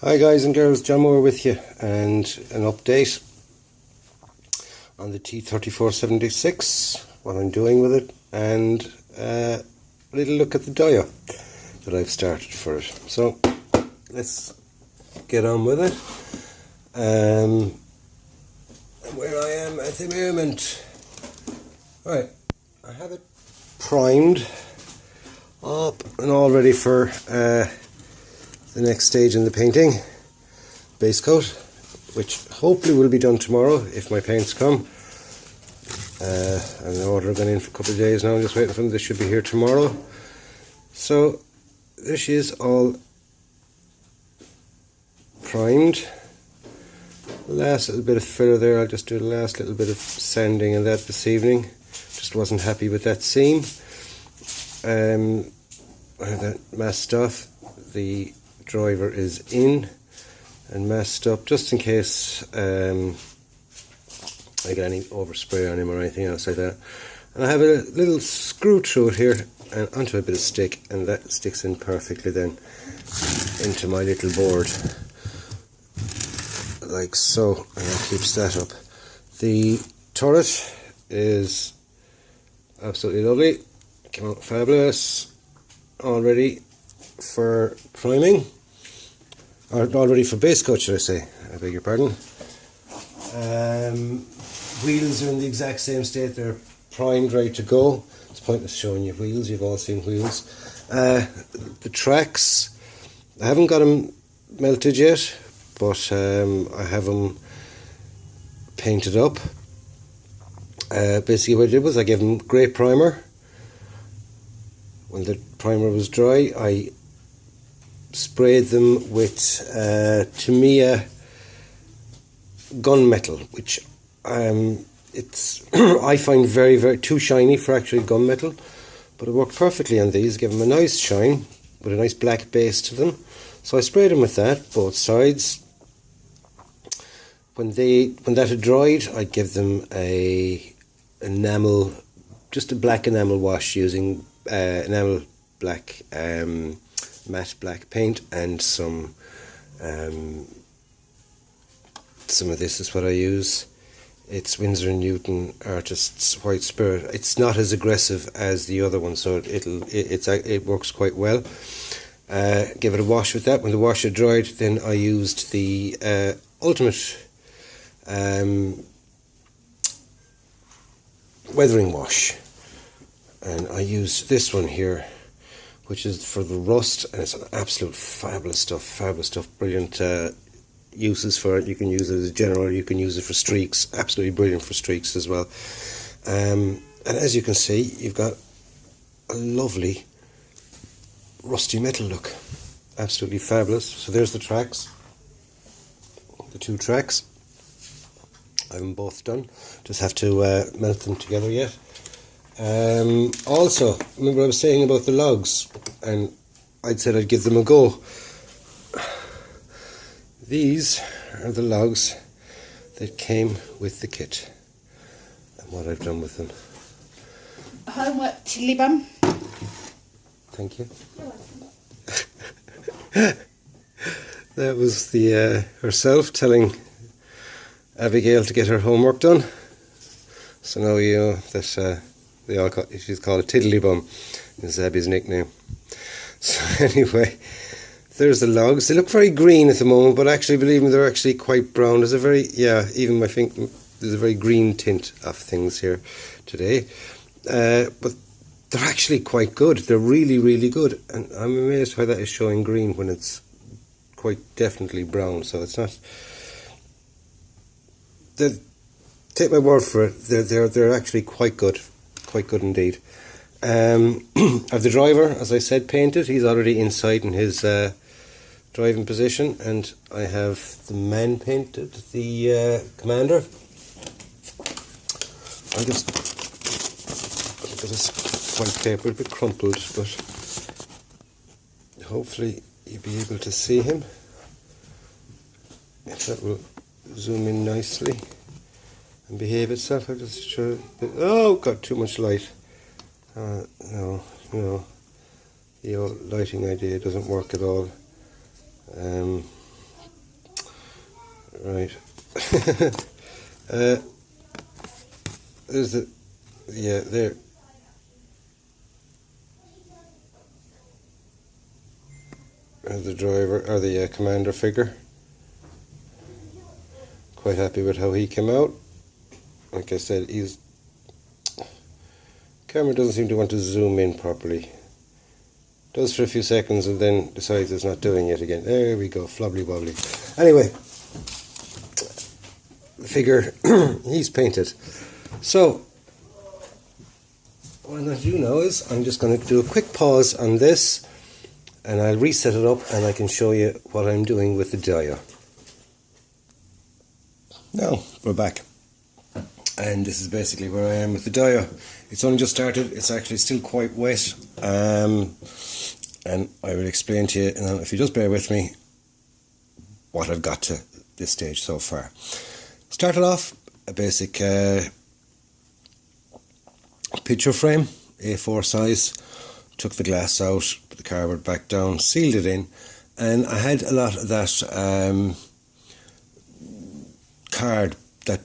Hi guys and girls, John Moore with you, and an update on the T34 76, what I'm doing with it, and a little look at the dial that I've started for it. So let's get on with it. Where I am at the moment. Right, I have it primed up and all ready for the next stage in the painting, base coat, which hopefully will be done tomorrow if my paints come. And the order has gone in for a couple of days now. I'm just waiting for them. They should be here tomorrow. So there she is, all primed. Last little bit of filler there. I'll just do the last little bit of sanding and that this evening. Just wasn't happy with that seam. I have that masked off. The driver is in and masked up just in case I get any overspray on him or anything else like that. And I have a little screw through it here and onto a bit of stick, and that sticks in perfectly then into my little board like so, and that keeps that up. The turret is absolutely lovely, came out fabulous, all ready for priming, or all ready for base coat, should I say. I beg your pardon. Wheels are in the exact same state. They're primed, ready to go. It's pointless showing you wheels. You've all seen wheels. The tracks, I haven't got them melted yet, but I have them painted up. Basically what I did was I gave them grey primer. When the primer was dry, I sprayed them with Tamiya gunmetal, which it's I find very too shiny for actually gunmetal, but it worked perfectly on these. Give them a nice shine with a nice black base to them. So I sprayed them with that, both sides. When that had dried, I'd give them a enamel, just a black enamel wash using enamel black, matte black paint, and some of this is what I use. It's Winsor & Newton Artist's White Spirit. It's not as aggressive as the other one, so it works quite well. Give it a wash with that. When the wash had dried, then I used the Ultimate weathering wash, and I used this one here, which is for the rust, and it's an absolute fabulous stuff, brilliant uses for it. You can use it as a general, you can use it for streaks, absolutely brilliant for streaks as well. And as you can see, you've got a lovely rusty metal look, absolutely fabulous. So there's the tracks, the two tracks. I have them both done, just have to melt them together yet. Also, remember I was saying about the logs, and I'd said I'd give them a go. These are the logs that came with the kit, and what I've done with them. Homework, Tilly Bum. Thank you. That was the herself telling Abigail to get her homework done. So now you know that she's called a Tiddly Bum, is Abby's nickname. So anyway, there's the logs. They look very green at the moment, but actually, believe me, they're actually quite brown. There's a very, even I think there's a very green tint of things here today. But they're actually quite good. They're really good, and I'm amazed why that is showing green when it's quite definitely brown. So it's not. Take my word for it. They're actually quite good indeed. I have the driver, as I said, painted. He's already inside in his driving position, and I have the man painted, the commander. I just look at this white paper, a bit crumpled, but hopefully you'll be able to see him. If that will zoom in nicely and behave itself. I'll just show it. Oh, got too much light. No, the old lighting idea doesn't work at all. Right. There's the, yeah, there. The driver, or the commander figure. Quite happy with how he came out. Like I said, camera doesn't seem to want to zoom in properly. Does for a few seconds and then decides it's not doing it again. There we go, flobbly wobbly. Anyway, the figure, he's painted. So, what I'm going to do now is I'm just going to do a quick pause on this and I'll reset it up and I can show you what I'm doing with the dia. Now, we're back. And this is basically where I am with the dia. It's only just started, it's actually still quite wet. And I will explain to you, and if you just bear with me, what I've got to this stage so far. Started off a basic picture frame, A4 size. Took the glass out, put the cardboard back down, sealed it in, and I had a lot of that that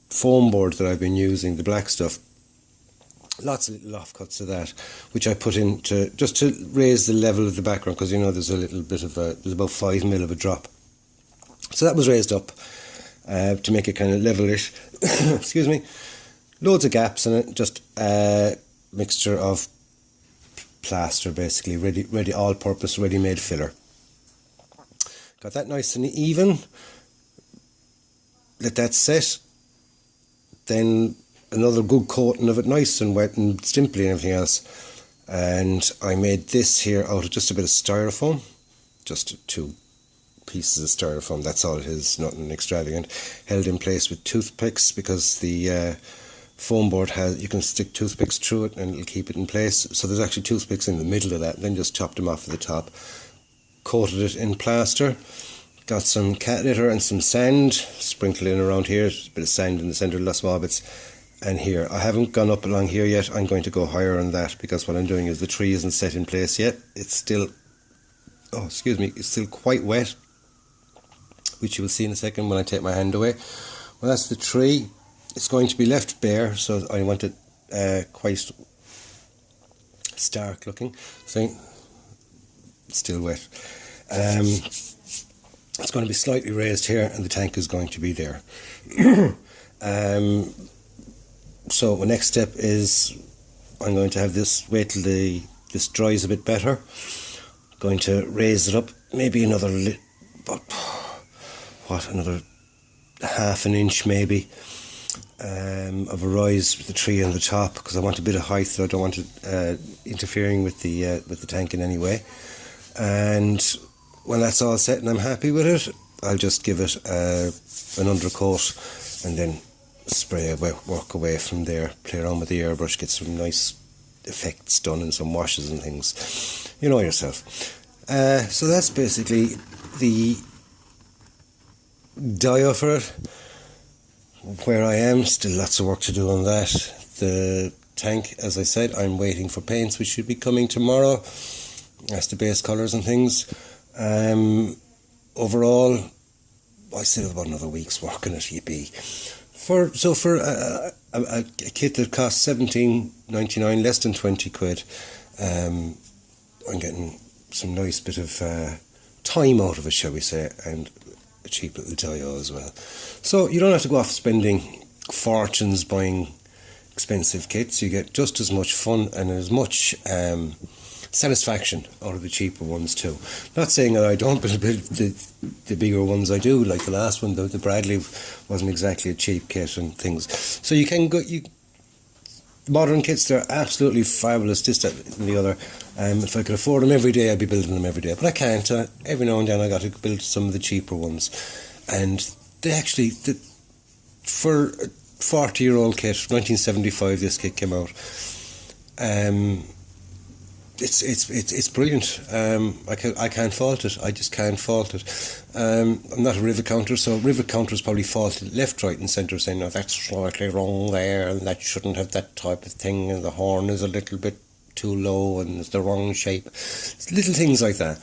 foam board that I've been using, the black stuff. Lots of little offcuts of that, which I put in just to raise the level of the background, because you know there's a little bit of there's about 5mm of a drop. So that was raised up to make it kind of levelish. Excuse me. Loads of gaps in it, just a mixture of plaster, basically ready all-purpose, ready-made filler. Got that nice and even. Let that set. Then another good coating of it, nice and wet and stimply and everything else. And I made this here out of just a bit of styrofoam, just 2 pieces of styrofoam, that's all it is, nothing extravagant. Held in place with toothpicks, because the foam board you can stick toothpicks through it and it'll keep it in place. So there's actually toothpicks in the middle of that, then just chopped them off at the top. Coated it in plaster. Got some cat litter and some sand, sprinkled in around here, a bit of sand in the centre, lots of orbits. And here, I haven't gone up along here yet, I'm going to go higher on that, because what I'm doing is the tree isn't set in place yet. It's still, it's still quite wet, which you will see in a second when I take my hand away. Well, that's the tree. It's going to be left bare, so I want it quite stark looking. So it's still wet. It's going to be slightly raised here, and the tank is going to be there. So the next step is I'm going to have this, wait till this dries a bit better. Going to raise it up, maybe another another half an inch maybe of a rise with the tree on the top, because I want a bit of height, so I don't want it interfering with the tank in any way. And when that's all set and I'm happy with it, I'll just give it an undercoat and then spray away, work away from there, play around with the airbrush, get some nice effects done and some washes and things. You know yourself. So that's basically the dia for it. Where I am, still lots of work to do on that. The tank, as I said, I'm waiting for paints, which should be coming tomorrow. That's the base colours and things. Overall, I still have about another week's work on it, yippee. For a kit that costs $17.99, less than 20 quid, I'm getting some nice bit of time out of it, shall we say, and a cheap little dia as well. So you don't have to go off spending fortunes buying expensive kits. You get just as much fun and as much satisfaction out of the cheaper ones too. Not saying that I don't, but the bigger ones I do, like the last one, the Bradley wasn't exactly a cheap kit and things. So you can go, modern kits, they're absolutely fabulous, this, that and the other. If I could afford them every day, I'd be building them every day, but I can't. Every now and then I got to build some of the cheaper ones, and they actually, for a 40-year-old kit, 1975 this kit came out. It's brilliant. I can't fault it. I just can't fault it. I'm not a rivet counter, so rivet counters probably faulted left, right and centre, saying, no, that's slightly wrong there, and that shouldn't have that type of thing, and the horn is a little bit too low, and it's the wrong shape. Little things like that.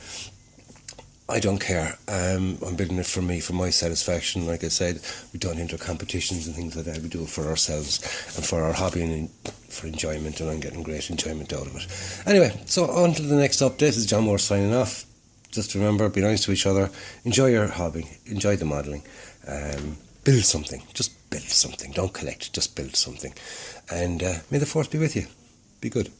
I don't care. I'm building it for me, for my satisfaction. Like I said, we don't enter competitions and things like that. We do it for ourselves and for our hobby and for enjoyment, and I'm getting great enjoyment out of it. Anyway, so on to the next update. This is John Moore signing off. Just remember, be nice to each other. Enjoy your hobby. Enjoy the modelling. Build something. Just build something. Don't collect. Just build something. And may the force be with you. Be good.